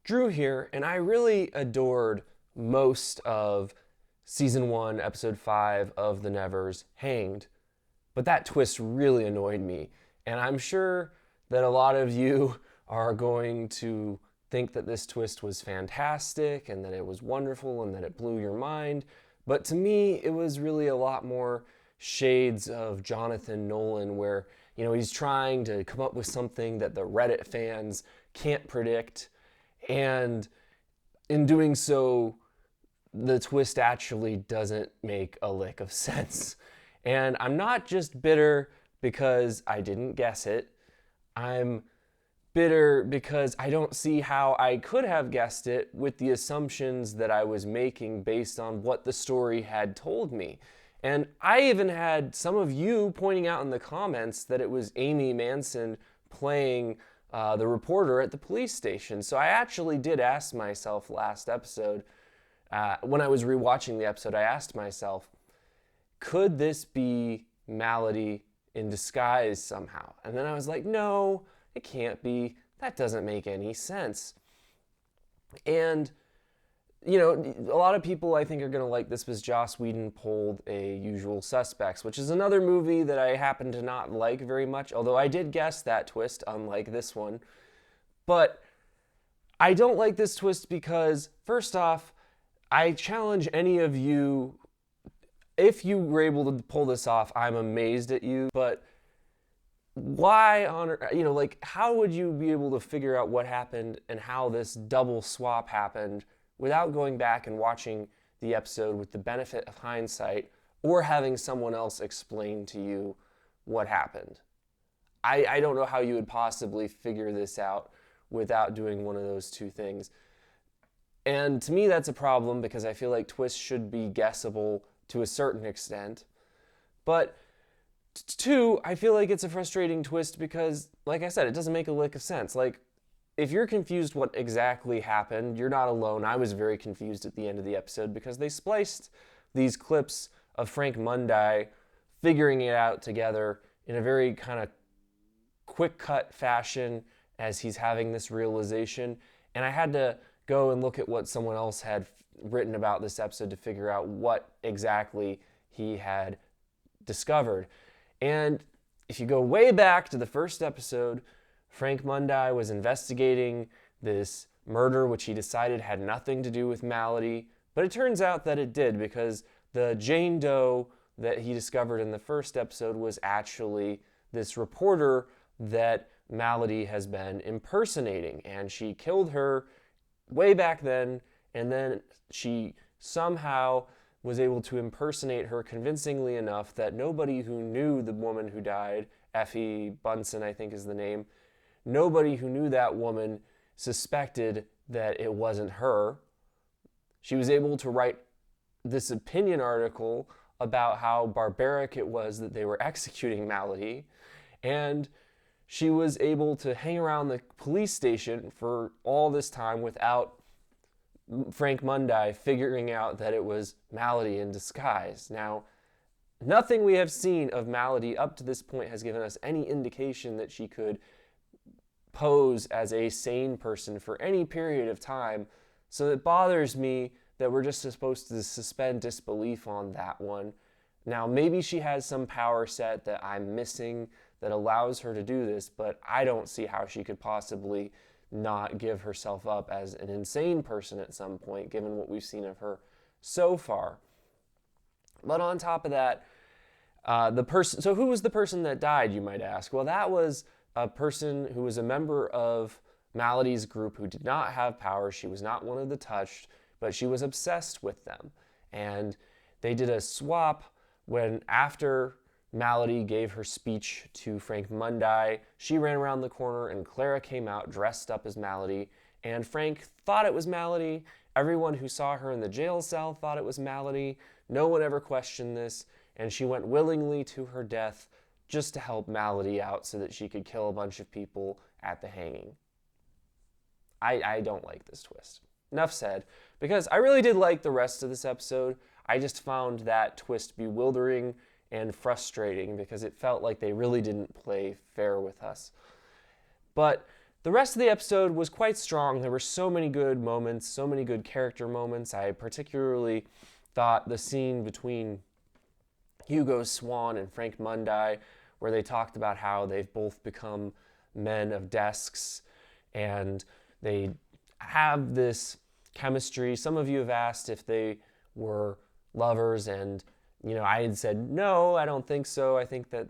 Drew here, and I really adored most of season 1, episode 5 of The Nevers, Hanged, but that twist really annoyed me. And I'm sure that a lot of you are going to think that this twist was fantastic and that it was wonderful and that it blew your mind. But to me, it was really a lot more shades of Jonathan Nolan, where he's trying to come up with something that the Reddit fans can't predict, and in doing so, the twist actually doesn't make a lick of sense. And I'm not just bitter because I didn't guess it. I'm bitter because I don't see how I could have guessed it with the assumptions that I was making based on what the story had told me. And I even had some of you pointing out in the comments that it was Amy Manson playing the reporter at the police station. So I actually did ask myself last episode, when I was rewatching the episode, I asked myself, could this be Malady in disguise somehow? And then I was like, no, it can't be. That doesn't make any sense. And, a lot of people I think are going to like this was Joss Whedon pulled a Usual Suspects, which is another movie that I happen to not like very much, although I did guess that twist, unlike this one. But I don't like this twist because, first off, I challenge any of you, if you were able to pull this off, I'm amazed at you, but why on, how would you be able to figure out what happened and how this double swap happened without going back and watching the episode with the benefit of hindsight or having someone else explain to you what happened? I don't know how you would possibly figure this out without doing one of those two things. And to me, that's a problem because I feel like twists should be guessable to a certain extent. But two, I feel like it's a frustrating twist because, like I said, it doesn't make a lick of sense. Like, if you're confused what exactly happened, you're not alone. I was very confused at the end of the episode because they spliced these clips of Frank Mundy figuring it out together in a very kind of quick cut fashion as he's having this realization. And I had to go and look at what someone else had written about this episode to figure out what exactly he had discovered. And if you go way back to the first episode, Frank Mundy was investigating this murder which he decided had nothing to do with Malady, but it turns out that it did, because the Jane Doe that he discovered in the first episode was actually this reporter that Malady has been impersonating, and she killed her way back then, and then she somehow was able to impersonate her convincingly enough that nobody who knew the woman who died, Effie Bunsen I think is the name, nobody who knew that woman suspected that it wasn't her. She was able to write this opinion article about how barbaric it was that they were executing Malady, and she was able to hang around the police station for all this time without Frank Mundy figuring out that it was Malady in disguise. Now, nothing we have seen of Malady up to this point has given us any indication that she could pose as a sane person for any period of time, so it bothers me that we're just supposed to suspend disbelief on that one. Now, maybe she has some power set that I'm missing that allows her to do this, but I don't see how she could possibly not give herself up as an insane person at some point, given what we've seen of her so far. But on top of that, so who was the person that died, you might ask? Well, that was a person who was a member of Malady's group who did not have power. She was not one of the touched, but she was obsessed with them. And they did a swap when, after Malady gave her speech to Frank Mundy, she ran around the corner and Clara came out dressed up as Malady, and Frank thought it was Malady. Everyone who saw her in the jail cell thought it was Malady. No one ever questioned this, and she went willingly to her death just to help Malady out so that she could kill a bunch of people at the hanging. I don't like this twist. Enough said, because I really did like the rest of this episode. I just found that twist bewildering and frustrating because it felt like they really didn't play fair with us. But The rest of the episode was quite strong. There were so many good moments, so many good character moments. I particularly thought the scene between Hugo Swan and Frank Mundai, where they talked about how they've both become men of desks and they have this chemistry. Some of you have asked if they were lovers, and I had said no, I don't think so. I think that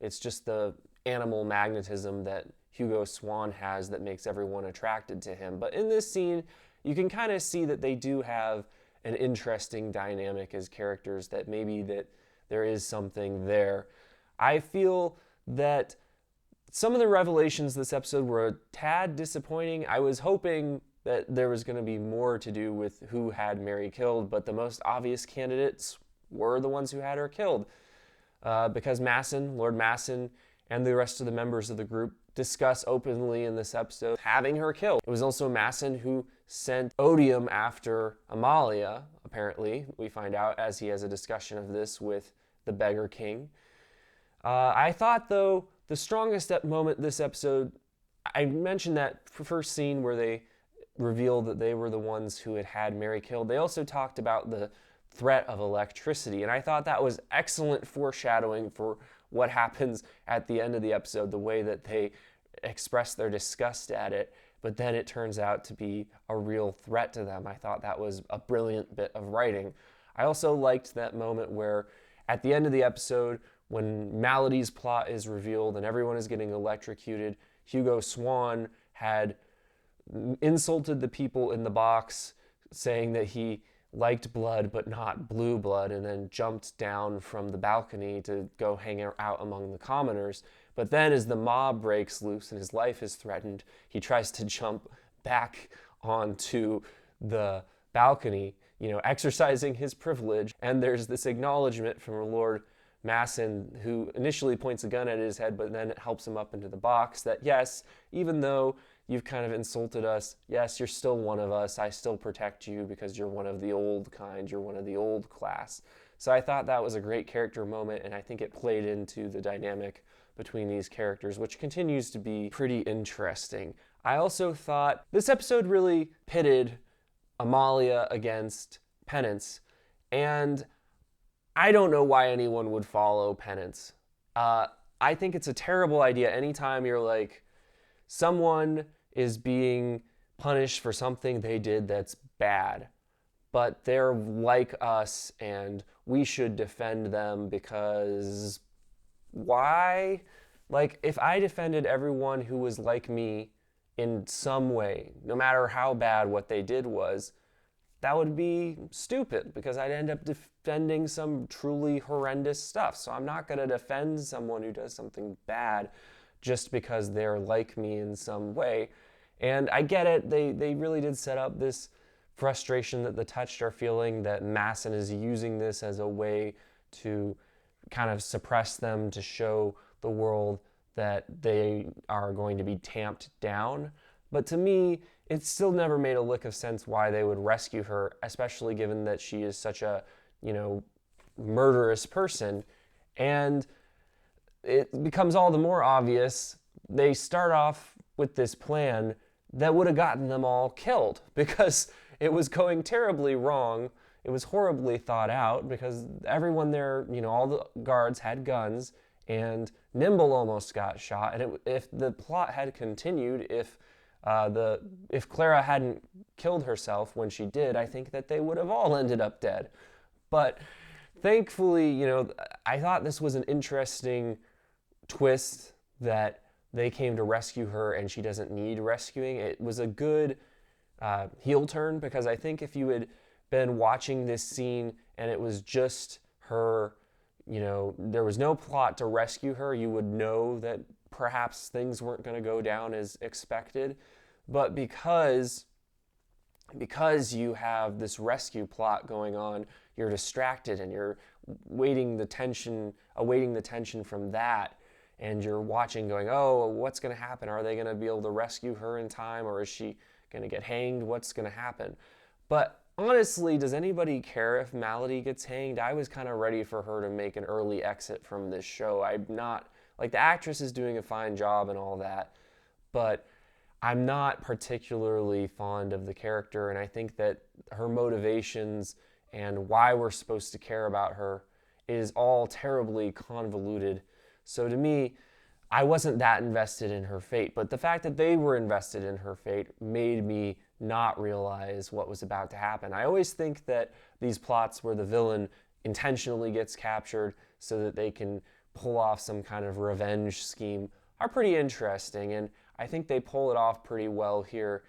it's just the animal magnetism that Hugo Swan has that makes everyone attracted to him. But in this scene, you can kind of see that they do have an interesting dynamic as characters, that maybe that there is something there. I feel that some of the revelations this episode were a tad disappointing. I was hoping that there was going to be more to do with who had Mary killed, but the most obvious candidates were the ones who had her killed. Because Lord Masson, and the rest of the members of the group discuss openly in this episode having her killed. It was also Masson who sent odium after Amalia, apparently, we find out, as he has a discussion of this with the Beggar King. I thought, though, the strongest moment this episode, I mentioned that first scene where they revealed that they were the ones who had Mary killed. They also talked about the threat of electricity, and I thought that was excellent foreshadowing for what happens at the end of the episode, the way that they express their disgust at it, but then it turns out to be a real threat to them. I thought that was a brilliant bit of writing. I also liked that moment where at the end of the episode, when Malady's plot is revealed and everyone is getting electrocuted, Hugo Swan had insulted the people in the box, saying that he liked blood but not blue blood, and then jumped down from the balcony to go hang out among the commoners. But then as the mob breaks loose and his life is threatened, he tries to jump back onto the balcony, exercising his privilege. And there's this acknowledgement from Lord Masson, who initially points a gun at his head, but then it helps him up into the box, that yes, even though you've kind of insulted us, yes, you're still one of us. I still protect you because you're one of the old kind. You're one of the old class. So I thought that was a great character moment, and I think it played into the dynamic between these characters, which continues to be pretty interesting. I also thought this episode really pitted Amalia against Penance, and I don't know why anyone would follow Penance. I think it's a terrible idea anytime you're like, someone is being punished for something they did that's bad, but they're like us and we should defend them because why? Like, if I defended everyone who was like me in some way, no matter how bad what they did was, that would be stupid because I'd end up defending some truly horrendous stuff. So I'm not going to defend someone who does something bad just because they're like me in some way. And I get it, they really did set up this frustration that the Touched are feeling, that Masson is using this as a way to kind of suppress them, to show the world that they are going to be tamped down. But to me, it still never made a lick of sense why they would rescue her, especially given that she is such a, murderous person. And it becomes all the more obvious. They start off with this plan that would have gotten them all killed because it was going terribly wrong. It was horribly thought out because everyone there, all the guards had guns, and Nimble almost got shot. And if the plot had continued, if Clara hadn't killed herself when she did, I think that they would have all ended up dead. But thankfully, I thought this was an interesting twist that they came to rescue her and she doesn't need rescuing. It was a good heel turn, because I think if you had been watching this scene and it was just her, there was no plot to rescue her, you would know that perhaps things weren't going to go down as expected. But because you have this rescue plot going on, you're distracted and you're awaiting the tension from that. And you're watching going, oh, what's going to happen? Are they going to be able to rescue her in time, or is she going to get hanged? What's going to happen? But honestly, does anybody care if Malady gets hanged? I was kind of ready for her to make an early exit from this show. I'm not, the actress is doing a fine job and all that, but I'm not particularly fond of the character, and I think that her motivations and why we're supposed to care about her is all terribly convoluted. So to me, I wasn't that invested in her fate, but the fact that they were invested in her fate made me not realize what was about to happen. I always think that these plots where the villain intentionally gets captured so that they can pull off some kind of revenge scheme are pretty interesting, and I think they pull it off pretty well here.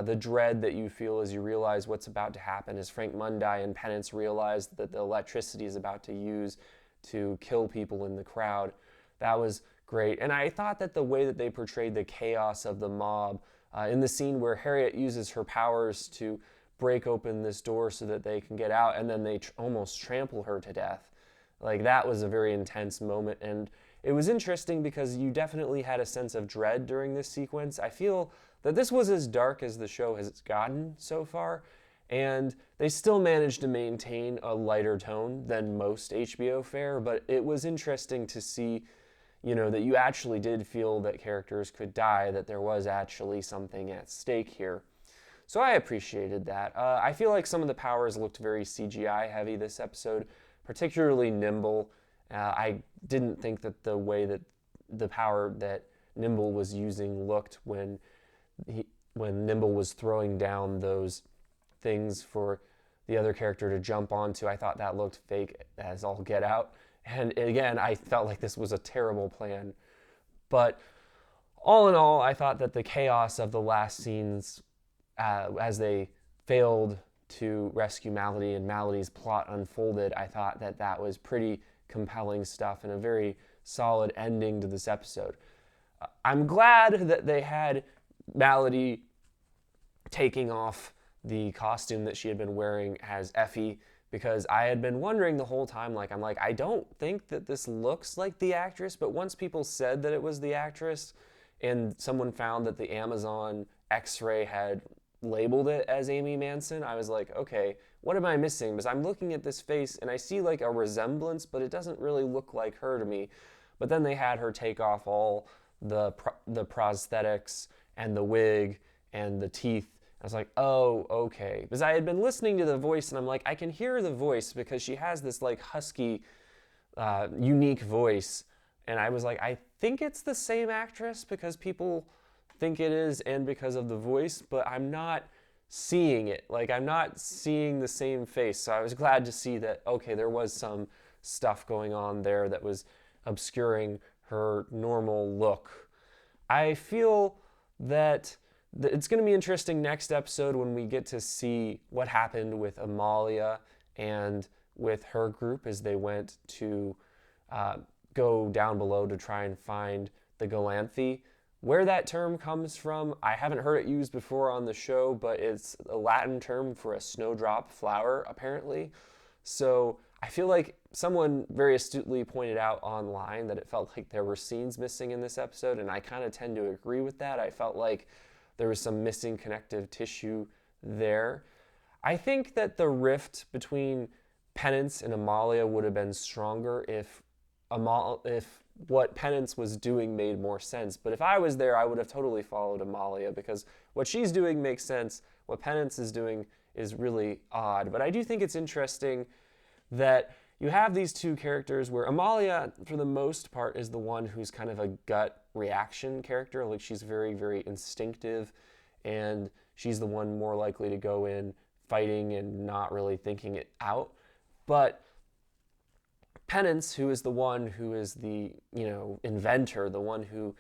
The dread that you feel as you realize what's about to happen as Frank Mundi and Penance realize that the electricity is about to use to kill people in the crowd. That was great. And I thought that the way that they portrayed the chaos of the mob in the scene where Harriet uses her powers to break open this door so that they can get out, and then they almost trample her to death. Like, that was a very intense moment, and it was interesting because you definitely had a sense of dread during this sequence. I feel that this was as dark as the show has gotten so far, and they still managed to maintain a lighter tone than most HBO fare, but it was interesting to see, that you actually did feel that characters could die, that there was actually something at stake here. So I appreciated that. I feel like some of the powers looked very CGI heavy this episode, particularly Nimble. I didn't think that the way that the power that Nimble was using looked when Nimble was throwing down those things for the other character to jump onto. I thought that looked fake as all get out. And again, I felt like this was a terrible plan. But all in all, I thought that the chaos of the last scenes as they failed to rescue Malady and Malady's plot unfolded, I thought that that was pretty compelling stuff and a very solid ending to this episode. I'm glad that they had Malady taking off the costume that she had been wearing as Effie, because I had been wondering the whole time, I don't think that this looks like the actress, but once people said that it was the actress and someone found that the Amazon X-ray had labeled it as Amy Manson, I was like, okay, what am I missing? Because I'm looking at this face and I see like a resemblance, but it doesn't really look like her to me. But then they had her take off all the prosthetics and the wig and the teeth. I was like, oh, okay. Because I had been listening to the voice and I'm like, I can hear the voice because she has this like husky, unique voice. And I was like, I think it's the same actress because people think it is and because of the voice, but I'm not seeing it. Like, I'm not seeing the same face. So I was glad to see that, okay, there was some stuff going on there that was obscuring her normal look. I feel that it's going to be interesting next episode when we get to see what happened with Amalia and with her group as they went to go down below to try and find the Galanthe. Where that term comes from, I haven't heard it used before on the show, but it's a Latin term for a snowdrop flower, apparently. So I feel like someone very astutely pointed out online that it felt like there were scenes missing in this episode, and I kind of tend to agree with that. I felt like there was some missing connective tissue there. I think that the rift between Penance and Amalia would have been stronger if what Penance was doing made more sense. But if I was there, I would have totally followed Amalia, because what she's doing makes sense. What Penance is doing is really odd. But I do think it's interesting that you have these two characters where Amalia, for the most part, is the one who's kind of a gut reaction character. Like, she's very, very instinctive, and she's the one more likely to go in fighting and not really thinking it out. But Penance, who is the one who is the, inventor, the one who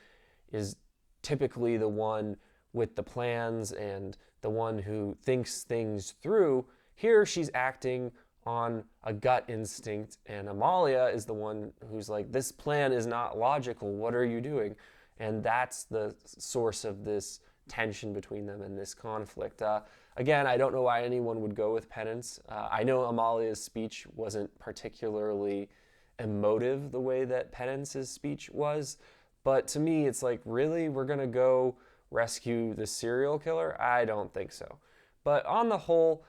is typically the one with the plans and the one who thinks things through, here she's acting on a gut instinct, and Amalia is the one who's like, this plan is not logical, what are you doing? And that's the source of this tension between them and this conflict. Again, I don't know why anyone would go with Penance. I know Amalia's speech wasn't particularly emotive the way that Penance's speech was, but to me it's like, really? We're gonna go rescue the serial killer? I don't think so. But on the whole,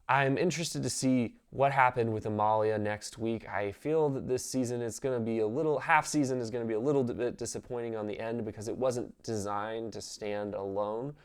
I'm interested to see what happened with Amalia next week. I feel that this season is going to be half season is going to be a little bit disappointing on the end because it wasn't designed to stand alone.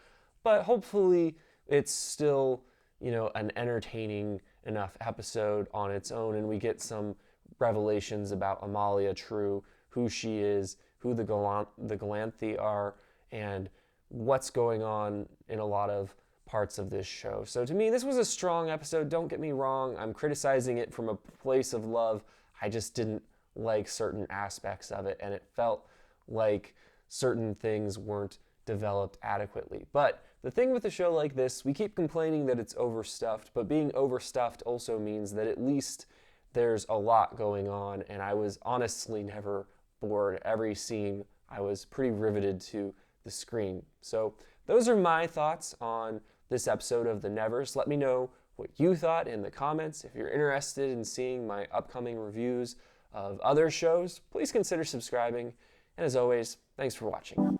But hopefully it's still, an entertaining enough episode on its own, and we get some revelations about Amalia True, who she is, who the Galanthi are, and what's going on in a lot of parts of this show. So to me, this was a strong episode. Don't get me wrong. I'm criticizing it from a place of love. I just didn't like certain aspects of it, and it felt like certain things weren't developed adequately. But the thing with a show like this, we keep complaining that it's overstuffed, but being overstuffed also means that at least there's a lot going on, and I was honestly never bored. Every scene, I was pretty riveted to the screen. So those are my thoughts on this episode of The Nevers. Let me know what you thought in the comments. If you're interested in seeing my upcoming reviews of other shows, please consider subscribing. And as always, thanks for watching.